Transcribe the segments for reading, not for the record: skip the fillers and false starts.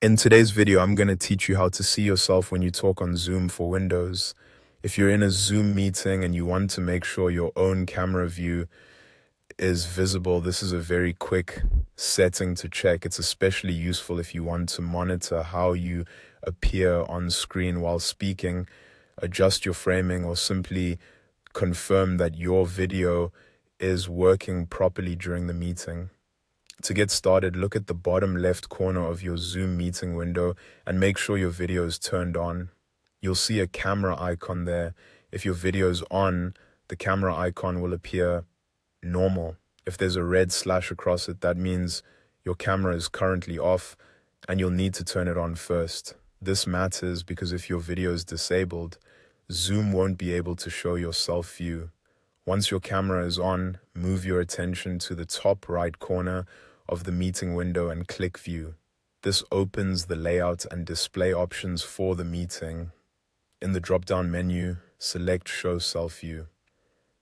In today's video, I'm going to teach you how to see yourself when you talk on Zoom for Windows. If you're in a Zoom meeting and you want to make sure your own camera view is visible, this is a very quick setting to check. It's especially useful if you want to monitor how you appear on screen while speaking, adjust your framing, or simply confirm that your video is working properly during the meeting. To get started, look at the bottom left corner of your Zoom meeting window and make sure your video is turned on. You'll see a camera icon there. If your video is on, the camera icon will appear normal. If there's a red slash across it, that means your camera is currently off and you'll need to turn it on first. This matters because if your video is disabled, Zoom won't be able to show your self view. Once your camera is on, move your attention to the top right corner of the meeting window and click View. This opens the layout and display options for the meeting. In the drop-down menu, select Show Self View.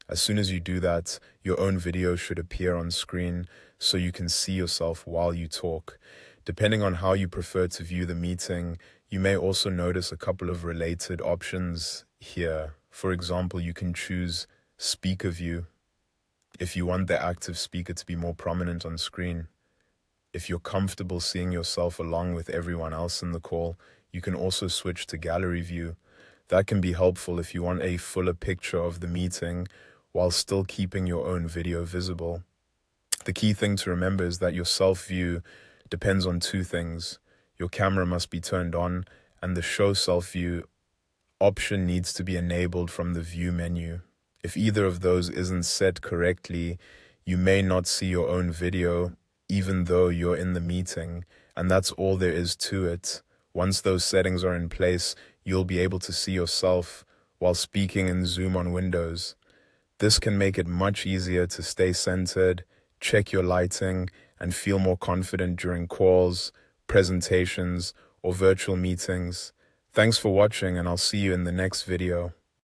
As soon as you do that, your own video should appear on screen so you can see yourself while you talk. Depending on how you prefer to view the meeting, you may also notice a couple of related options here. For example, you can choose Speaker View if you want the active speaker to be more prominent on screen. If you're comfortable seeing yourself along with everyone else in the call, you can also switch to Gallery View. That can be helpful if you want a fuller picture of the meeting while still keeping your own video visible. The key thing to remember is that your self-view depends on two things. Your camera must be turned on, and the Show Self-View option needs to be enabled from the View menu. If either of those isn't set correctly, you may not see your own video even though you're in the meeting, and that's all there is to it. Once those settings are in place, you'll be able to see yourself while speaking in Zoom on Windows. This can make it much easier to stay centered, check your lighting, and feel more confident during calls, presentations, or virtual meetings. Thanks for watching, and I'll see you in the next video.